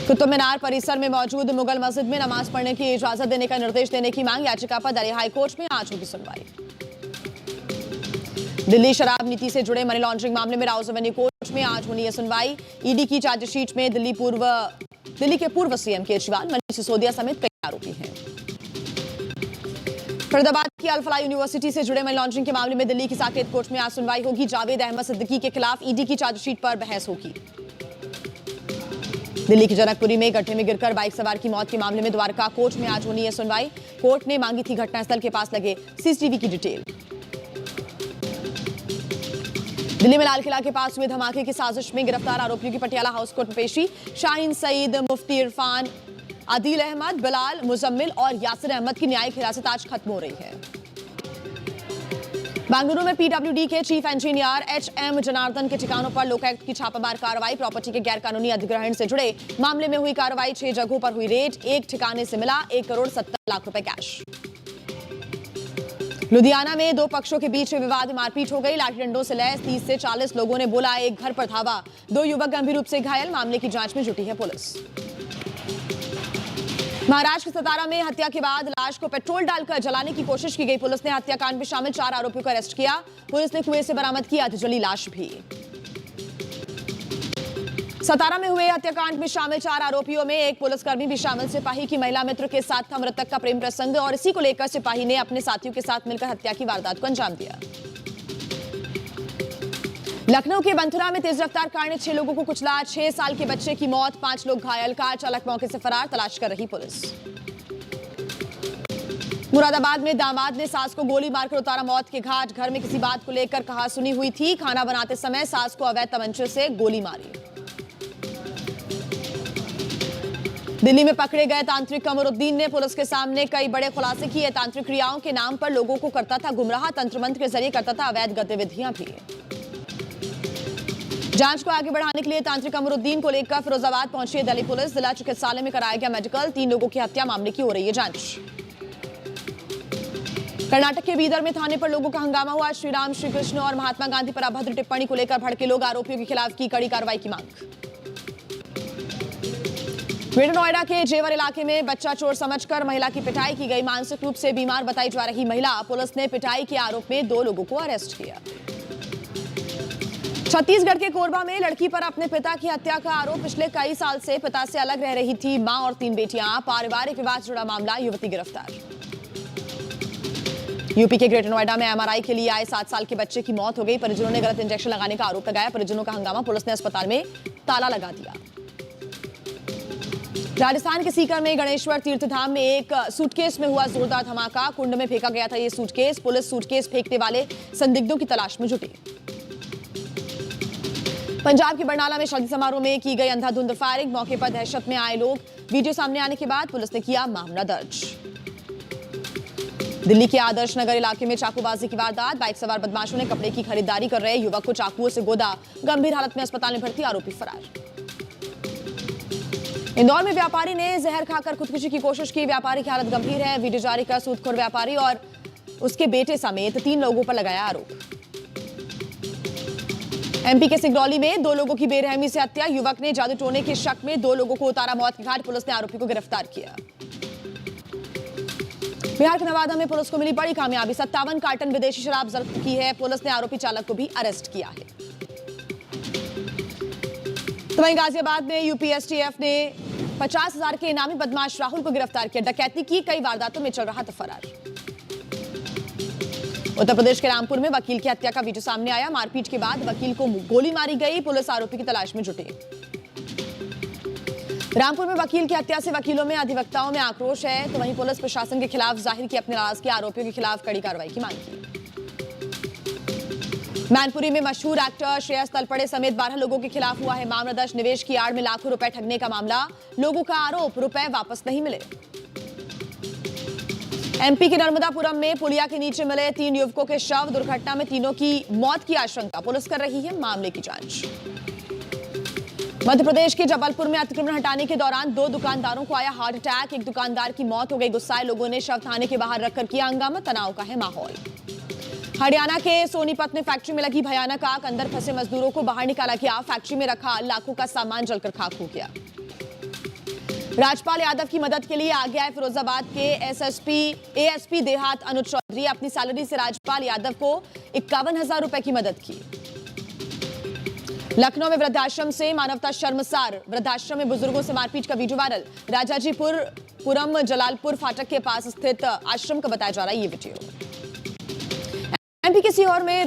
कुतुब मीनार परिसर में मौजूद मुगल मस्जिद में नमाज पढ़ने की इजाजत देने का निर्देश देने की मांग याचिका पर दिल्ली हाईकोर्ट में आज होगी सुनवाई। दिल्ली शराब नीति से जुड़े मनी लॉन्ड्रिंग मामले में राउज एवेन्यू कोर्ट में आज होनी है सुनवाई। ईडी की चार्जशीट में दिल्ली के पूर्व सीएम केजरीवाल, मनीष सिसोदिया समेत कई आरोपी हैं। फरीदाबाद की अल-फलाह यूनिवर्सिटी से जुड़े मनी लॉन्ड्रिंग के मामले में दिल्ली की साकेत कोर्ट में आज सुनवाई होगी। जावेद अहमद सिद्दीकी के खिलाफ ईडी की चार्जशीट पर बहस होगी। दिल्ली की जनकपुरी में गड्ढे में गिरकर बाइक सवार की मौत के मामले में द्वारका कोर्ट में आज होनी है सुनवाई। कोर्ट ने मांगी थी घटनास्थल के पास लगे सीसीटीवी की डिटेल। दिल्ली में लाल किला के पास हुए धमाके की साजिश में गिरफ्तार आरोपियों की पटियाला हाउस कोर्ट में पेशी। शाहीन सईद, मुफ्ती इरफान, आदिल अहमद, बिलाल, मुजम्मिल और यासिर अहमद की न्यायिक हिरासत आज खत्म हो रही है। बेंगलुरु में पीडब्ल्यूडी के चीफ इंजीनियर एचएम जनार्दन के ठिकानों पर लोकायुक्त की छापामार कार्रवाई। प्रॉपर्टी के गैरकानूनी अधिग्रहण से जुड़े मामले में हुई कार्रवाई। 6 जगहों पर हुई रेड। एक ठिकाने से मिला 1 करोड़ 70 लाख रुपए कैश। लुधियाना में 2 पक्षों के बीच विवाद, मारपीट हो गई। लाठी डंडों से लैस 30 से 40 लोगों ने बोला एक घर पर धावा। 2 युवक गंभीर रूप से घायल। मामले की जांच में जुटी है पुलिस। महाराष्ट्र के सतारा में हत्या के बाद लाश को पेट्रोल डालकर जलाने की कोशिश की गई। पुलिस ने हत्याकांड में शामिल 4 आरोपियों को अरेस्ट किया। पुलिस ने कुएं से बरामद की अधजली लाश भी। सतारा में हुए हत्याकांड में शामिल 4 आरोपियों में एक पुलिसकर्मी भी शामिल। सिपाही की महिला मित्र के साथ था मृतक का प्रेम प्रसंग और इसी को लेकर सिपाही ने अपने साथियों के साथ मिलकर हत्या की वारदात को अंजाम दिया। लखनऊ के बंथुरा में तेज रफ्तार कार ने 6 लोगों को कुचला। 6 साल के बच्चे की मौत, 5 लोग घायल। कार चालक मौके से फरार, तलाश कर रही पुलिस। मुरादाबाद में दामाद ने सास को गोली मारकर उतारा मौत के घाट। घर में किसी बात को लेकर कहा सुनी हुई थी। खाना बनाते समय सास को अवैध तमंचे से गोली मारी। दिल्ली में पकड़े गए तांत्रिक कमरुद्दीन ने पुलिस के सामने कई बड़े खुलासे किए। तांत्रिक क्रियाओं के नाम पर लोगों को करता था गुमराह। तंत्र मंत्र के जरिए करता था अवैध गतिविधियां भी। जांच को आगे बढ़ाने के लिए तांत्रिक कमरुद्दीन को लेकर फिरोजाबाद पहुंची दिल्ली पुलिस। जिला चिकित्सालय में कराया गया मेडिकल। 3 लोगों की हत्या मामले की हो रही है जांच। कर्नाटक के बीदर में थाने पर लोगों का हंगामा हुआ। श्री राम, श्री कृष्ण और महात्मा गांधी पर अभद्र टिप्पणी को लेकर भड़के लोग। आरोपियों के खिलाफ की कड़ी कार्रवाई की मांग। ग्रेटर नोएडा के जेवर इलाके में बच्चा चोर समझकर महिला की पिटाई की गई। मानसिक रूप से बीमार बताई जा रही महिला। पुलिस ने पिटाई के आरोप में 2 लोगों को अरेस्ट किया। छत्तीसगढ़ के कोरबा में लड़की पर अपने पिता की हत्या का आरोप। पिछले कई साल से पिता से अलग रह रही थी मां और 3 बेटियां। पारिवारिक विवाद से जुड़ा मामला, युवती गिरफ्तार। यूपी के ग्रेटर नोएडा में एमआरआई के लिए आए 7 साल के बच्चे की मौत हो गई। परिजनों ने गलत इंजेक्शन लगाने का आरोप लगाया। परिजनों का हंगामा, पुलिस ने अस्पताल में ताला लगा दिया। राजस्थान के सीकर में गणेश्वर तीर्थधाम में एक सूटकेस में हुआ जोरदार धमाका। कुंड में फेंका गया था यह सूटकेस। पुलिस सूटकेस फेंकने वाले संदिग्धों की तलाश में जुटी। पंजाब के बरनाला में शादी समारोह में की गई अंधाधुंध फायरिंग। मौके पर दहशत में आए लोग। वीडियो सामने आने के बाद पुलिस ने किया मामला दर्ज। दिल्ली के आदर्श नगर इलाके में चाकूबाजी की वारदात। बाइक सवार बदमाशों ने कपड़े की खरीदारी कर रहे युवक को चाकुओं से गोदा। गंभीर हालत में अस्पताल में भर्ती, आरोपी फरार। इंदौर में व्यापारी ने जहर खाकर खुदकुशी की कोशिश की। व्यापारी की हालत गंभीर है। वीडियो जारी कर सूदखोर व्यापारी और उसके बेटे समेत 3 लोगों पर लगाया आरोप। एमपी के सिंगरौली में 2 लोगों की बेरहमी से हत्या। युवक ने जादू टोने के शक में 2 लोगों को उतारा मौत के घाट। पुलिस ने आरोपी को गिरफ्तार किया। बिहार के नवादा में पुलिस को मिली बड़ी कामयाबी। 57 कार्टन विदेशी शराब जब्त की है। पुलिस ने आरोपी चालक को भी अरेस्ट किया है। तो वहीं गाजियाबाद में यूपीएसटीएफ ने 50,000 के इनामी बदमाश राहुल को गिरफ्तार किया। डकैती की कई वारदातों में चल रहा था फरार। उत्तर प्रदेश के रामपुर में वकील की हत्या का वीडियो सामने आया। मारपीट के बाद वकील को गोली मारी गई। पुलिस आरोपी की तलाश में जुटी। रामपुर में वकील की हत्या से वकीलों में, अधिवक्ताओं में आक्रोश है। तो वहीं पुलिस प्रशासन के खिलाफ जाहिर की अपनी नाराजगी। आरोपियों के खिलाफ कड़ी कार्रवाई की मांग की। मैनपुरी में मशहूर एक्टर श्रेयस तलपड़े समेत 12 लोगों के खिलाफ हुआ है मामला दर्ज। निवेश की आड़ में लाखों रुपए ठगने का मामला। लोगों का आरोप, रुपए वापस नहीं मिले। एमपी के नर्मदापुरम में पुलिया के नीचे मिले 3 युवकों के शव। दुर्घटना में तीनों की मौत की आशंका। पुलिस कर रही है मामले की जांच। मध्य प्रदेश के जबलपुर में अतिक्रमण हटाने के दौरान 2 दुकानदारों को आया हार्ट अटैक। एक दुकानदार की मौत हो गई। गुस्साए लोगों ने शव थाने के बाहर रखकर किया हंगामा। तनाव का है माहौल। हरियाणा के सोनीपत में फैक्ट्री में लगी भयानक आग। अंदर फंसे मजदूरों को बाहर निकाला गया। फैक्ट्री में रखा लाखों का सामान जलकर खाक हो गया। राजपाल यादव की मदद के लिए आगे आए फिरोजाबाद के एएसपी देहात अनुज चौधरी। अपनी सैलरी से राजपाल यादव को 51,000 रुपए की मदद की। लखनऊ में वृद्धाश्रम से मानवता शर्मसार। वृद्धाश्रम में बुजुर्गों से मारपीट का वीडियो वायरल। राजाजीपुरम जलालपुर फाटक के पास स्थित आश्रम का बताया जा रहा है ये वीडियो। एमपी के सीहोर में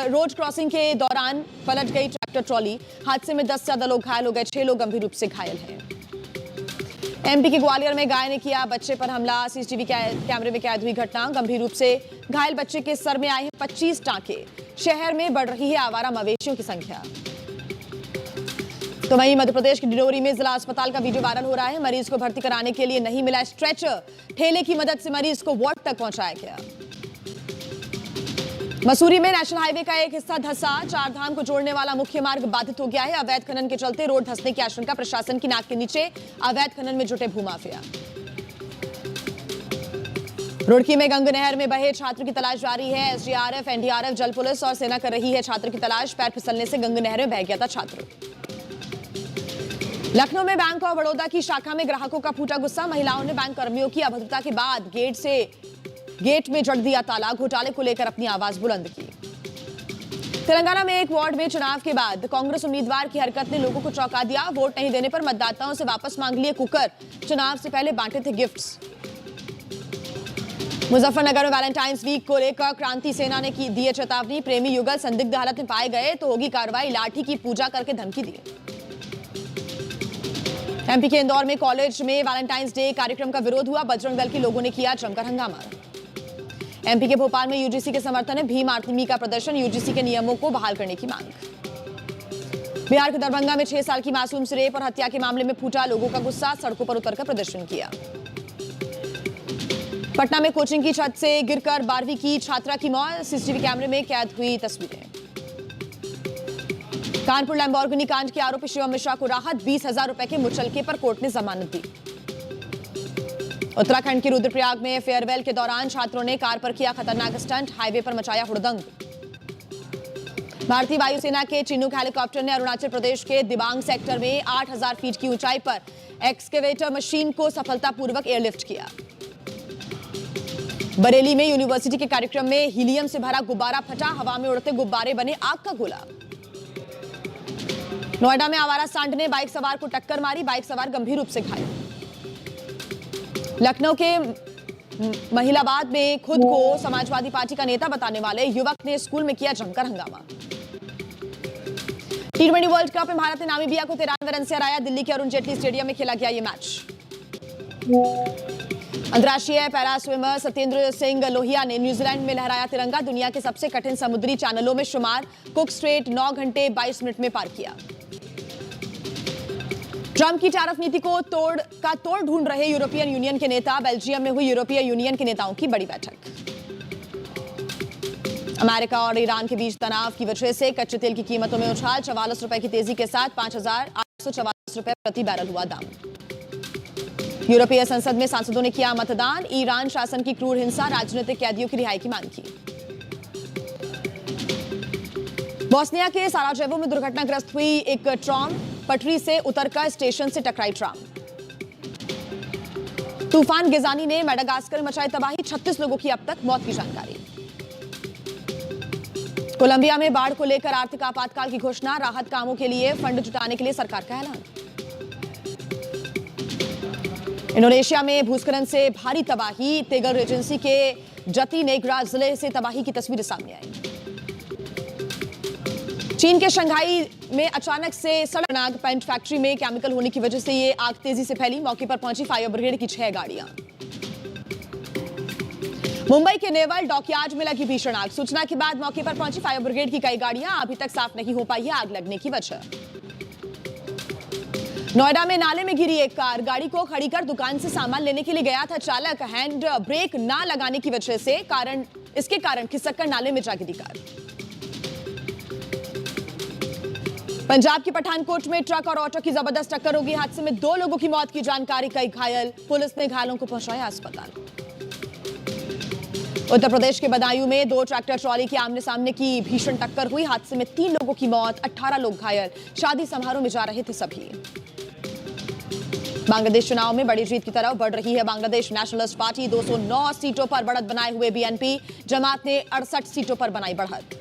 रोड क्रॉसिंग के दौरान पलट गई ट्रैक्टर ट्रॉली। हादसे में 10 से ज्यादा लोग घायल हो गए, 6 लोग गंभीर रूप से घायल हैं। एमपी के ग्वालियर में गाय ने किया बच्चे पर हमला। सीसीटीवी कैमरे में कैद हुई घटना। गंभीर रूप से घायल बच्चे के सर में आए हैं 25 टांके। शहर में बढ़ रही है आवारा मवेशियों की संख्या। तो वहीं मध्य प्रदेश के डिडौरी में जिला अस्पताल का वीडियो वायरल हो रहा है। मरीज को भर्ती कराने के लिए नहीं मिला स्ट्रेचर। ठेले की मदद से मरीज को वार्ड तक पहुंचाया गया। मसूरी में नेशनल हाईवे का एक हिस्सा धंसा। 4 धाम को जोड़ने वाला मुख्य मार्ग बाधित हो गया है। अवैध खनन के चलते रोड धंसने की आशंका। प्रशासन की नाक के नीचे अवैध खनन में जुटे भूमाफिया। रुड़की में गंग नहर में बहे छात्र की तलाश जारी है। एसडीआरएफ, एनडीआरएफ, जल पुलिस और सेना कर रही है छात्र की तलाश। पैर फिसलने से गंग नहर में बह गया था छात्र। लखनऊ में बैंक ऑफ बड़ौदा की शाखा में ग्राहकों का फूटा गुस्सा। महिलाओं ने बैंक कर्मियों की अभद्रता के बाद गेट में जड़ दिया ताला। घोटाले को लेकर अपनी आवाज बुलंद की। तेलंगाना में एक वार्ड में चुनाव के बाद कांग्रेस उम्मीदवार की हरकत ने लोगों को चौंका दिया। वोट नहीं देने पर मतदाताओं से वापस मांग लिए कुकर। चुनाव से पहले बांटे थे गिफ्ट्स। मुजफ्फरनगर में वैलेंटाइंस वीक को लेकर क्रांति सेना ने दी चेतावनी। प्रेमी युगल संदिग्ध हालत में पाए गए तो होगी कार्रवाई। लाठी की पूजा करके धमकी दी। एमपी के इंदौर में कॉलेज में वैलेंटाइंस डे कार्यक्रम का विरोध हुआ। बजरंग दल के लोगों ने किया जमकर हंगामा। एमपी के भोपाल में यूजीसी के समर्थन में भीम आर्मी का प्रदर्शन। यूजीसी के नियमों को बहाल करने की मांग। बिहार के दरभंगा में 6 साल की मासूम से रेप और हत्या के मामले में फूटा लोगों का गुस्सा। सड़कों पर उतरकर प्रदर्शन किया। पटना में कोचिंग की छत से गिरकर 12वीं की छात्रा की मौत। सीसीटीवी कैमरे में कैद हुई तस्वीरें। कानपुर लैम्बोर्गिनी कांड के आरोपी शिवम मिश्रा को राहत। 20,000 रुपए के मुचलके पर कोर्ट ने जमानत दी। उत्तराखंड के रुद्रप्रयाग में फेयरवेल के दौरान छात्रों ने कार पर किया खतरनाक स्टंट। हाईवे पर मचाया हुड़दंग। भारतीय वायुसेना के चिनूक हेलीकॉप्टर ने अरुणाचल प्रदेश के दिबांग सेक्टर में 8,000 फीट की ऊंचाई पर एक्सकेवेटर मशीन को सफलतापूर्वक एयरलिफ्ट किया। बरेली में यूनिवर्सिटी के कार्यक्रम में हीलियम से भरा गुब्बारा फटा। हवा में उड़ते गुब्बारे बने आग का गोला। नोएडा में आवारा सांड ने बाइक सवार को टक्कर मारी। बाइक सवार गंभीर रूप से घायल। लखनऊ के महिलाबाद में खुद को समाजवादी पार्टी का नेता बताने वाले युवक ने स्कूल में किया जमकर हंगामा। T20 वर्ल्ड कप में भारत ने नामीबिया को 93 रन से हराया। दिल्ली के अरुण जेटली स्टेडियम में खेला गया ये मैच। अंतर्राष्ट्रीय पैरा स्विमर सत्येंद्र सिंह लोहिया ने न्यूजीलैंड में लहराया तिरंगा। दुनिया के सबसे कठिन समुद्री चैनलों में शुमार कुक स्ट्रेट 9 घंटे 22 मिनट में पार किया। ट्रंप की टैरिफ नीति को तोड़ ढूंढ रहे यूरोपियन यूनियन के नेता। बेल्जियम में हुई यूरोपीय यूनियन के नेताओं की बड़ी बैठक। अमेरिका और ईरान के बीच तनाव की वजह से कच्चे तेल की कीमतों में उछाल। 44 रुपए की तेजी के साथ 5,844 रुपए प्रति बैरल हुआ दाम। यूरोपीय संसद में सांसदों ने किया मतदान। ईरान शासन की क्रूर हिंसा, राजनीतिक कैदियों की रिहाई की मांग की। बोस्निया के साराजेवो में दुर्घटनाग्रस्त हुई एक ट्राम। पटरी से उतरकर स्टेशन से टकराई ट्राम। तूफान गिजानी ने मेडागास्कर में मचाई तबाही। 36 लोगों की अब तक मौत की जानकारी। कोलंबिया में बाढ़ को लेकर आर्थिक आपातकाल की घोषणा। राहत कामों के लिए फंड जुटाने के लिए सरकार का ऐलान। इंडोनेशिया में भूस्खलन से भारी तबाही। तेगल रेजेंसी के जती नेग्रा जिले से तबाही की तस्वीरें सामने आई। चीन के शंघाई में अचानक से सड़क आग। पेंट फैक्ट्री में केमिकल होने की वजह से ये आग तेजी से फैली। मौके पर पहुंची फायर ब्रिगेड की 6 गाड़ियां। मुंबई के नेवल डॉकयार्ड में लगी भीषण आग। सूचना के बाद मौके पर पहुंची फायर ब्रिगेड की कई गाड़ियां। अभी तक साफ नहीं हो पाई है आग लगने की वजह। नोएडा में नाले में गिरी एक कार। गाड़ी को खड़ी कर दुकान से सामान लेने के लिए गया था चालक। हैंड ब्रेक ना लगाने की वजह से इसके कारण खिसककर नाले में जा गिरी कार। पंजाब के पठानकोट में ट्रक और ऑटो की जबरदस्त टक्कर होगी। हादसे में 2 लोगों की मौत की जानकारी, कई घायल। पुलिस ने घायलों को पहुंचाया अस्पताल। उत्तर प्रदेश के बदायूं में 2 ट्रैक्टर ट्रॉली की आमने सामने की भीषण टक्कर हुई। हादसे में 3 लोगों की मौत, 18 लोग घायल। शादी समारोह में जा रहे थे सभी। बांग्लादेश चुनाव में बड़ी जीत की तरफ बढ़ रही है बांग्लादेश नेशनलिस्ट पार्टी। 209 सीटों पर बढ़त बनाए हुए बीएनपी जमात ने 68 सीटों पर बनाई बढ़त।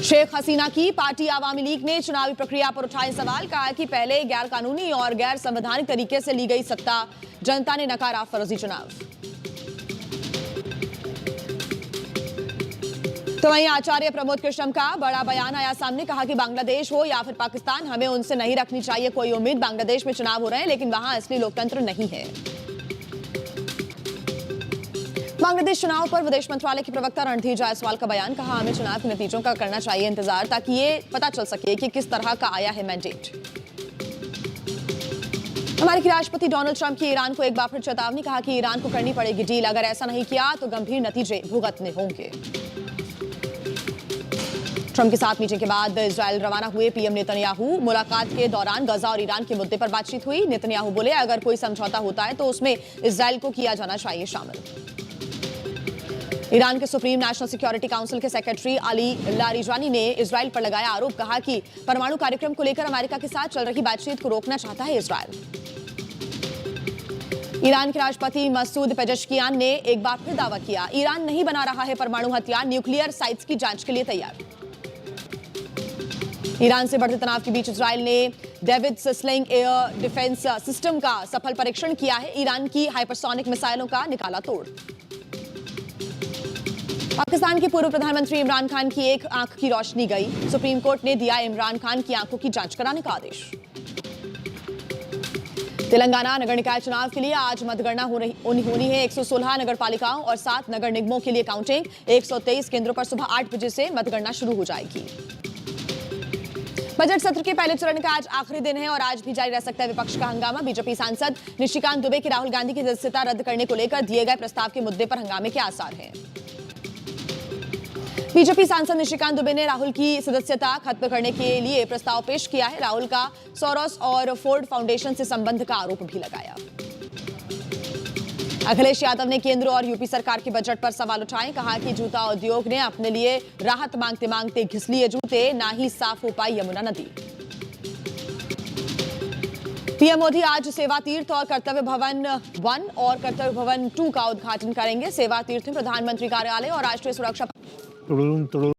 शेख हसीना की पार्टी आवामी लीग ने चुनावी प्रक्रिया पर उठाए सवाल। कहा कि पहले गैर कानूनी और गैर संवैधानिक तरीके से ली गई सत्ता, जनता ने नकारा फर्जी चुनाव। तो वहीं आचार्य प्रमोद कृष्णम का बड़ा बयान आया सामने। कहा कि बांग्लादेश हो या फिर पाकिस्तान, हमें उनसे नहीं रखनी चाहिए कोई उम्मीद। बांग्लादेश में चुनाव हो रहे हैं लेकिन वहां असली लोकतंत्र नहीं है। बांग्लादेश चुनाव पर विदेश मंत्रालय की प्रवक्ता रणधीर जायसवाल का बयान। कहा हमें चुनाव के नतीजों का करना चाहिए इंतजार, ताकि ये पता चल सके कि किस तरह का आया है मैंडेट। अमेरिकी राष्ट्रपति डोनाल्ड ट्रंप की ईरान को एक बार फिर चेतावनी। कहा कि ईरान को करनी पड़ेगी डील, अगर ऐसा नहीं किया तो गंभीर नतीजे भुगतने होंगे। ट्रंप के साथ मीटिंग के बाद इजरायल रवाना हुए पीएम नेतन्याहू। मुलाकात के दौरान गजा और ईरान के मुद्दे पर बातचीत हुई। नेतन्याहू बोले अगर कोई समझौता होता है तो उसमें इजरायल को किया जाना चाहिए शामिल। ईरान के सुप्रीम नेशनल सिक्योरिटी काउंसिल के सेक्रेटरी अली लारिजानी ने इजरायल पर लगाया आरोप। कहा कि परमाणु कार्यक्रम को लेकर अमेरिका के साथ चल रही बातचीत को रोकना चाहता है इजरायल। ईरान के राष्ट्रपति मसूद पेजेश्कियान ने एक बार फिर दावा किया ईरान नहीं बना रहा है परमाणु हथियार, न्यूक्लियर साइट्स की जांच के लिए तैयार। ईरान से बढ़ते तनाव के बीच इजरायल ने David's sling air defence system का सफल परीक्षण किया है। ईरान की हाइपरसोनिक मिसाइलों का निकाला तोड़। पाकिस्तान के पूर्व प्रधानमंत्री इमरान खान की एक आंख की रोशनी गई। सुप्रीम कोर्ट ने दिया इमरान खान की आंखों की जांच कराने का आदेश। तेलंगाना नगर निकाय चुनाव के लिए आज मतगणना होनी है। 116 नगर पालिकाओं और 7 नगर निगमों के लिए काउंटिंग। 123 केंद्रों पर सुबह 8 बजे से मतगणना शुरू हो जाएगी। बजट सत्र के पहले चरण का आज आखिरी दिन है और आज भी जारी रह सकता है विपक्ष का हंगामा। बीजेपी सांसद निशिकांत दुबे के राहुल गांधी की सदस्यता रद्द करने को लेकर दिए गए प्रस्ताव के मुद्दे पर हंगामे के आसार हैं। बीजेपी सांसद निशिकांत दुबे ने राहुल की सदस्यता खत्म करने के लिए प्रस्ताव पेश किया है। राहुल का सोरोस और फोर्ड फाउंडेशन से संबंध का आरोप भी लगाया। अखिलेश यादव ने केंद्र और यूपी सरकार के बजट पर सवाल उठाए। कहा कि जूता उद्योग ने अपने लिए राहत मांगते मांगते घिस लिए जूते, ना ही साफ हो पाई यमुना नदी। पीएम मोदी आज सेवा तीर्थ और कर्तव्य भवन 1 और कर्तव्य भवन 2 का उद्घाटन करेंगे। सेवा तीर्थ में प्रधानमंत्री कार्यालय और राष्ट्रीय सुरक्षा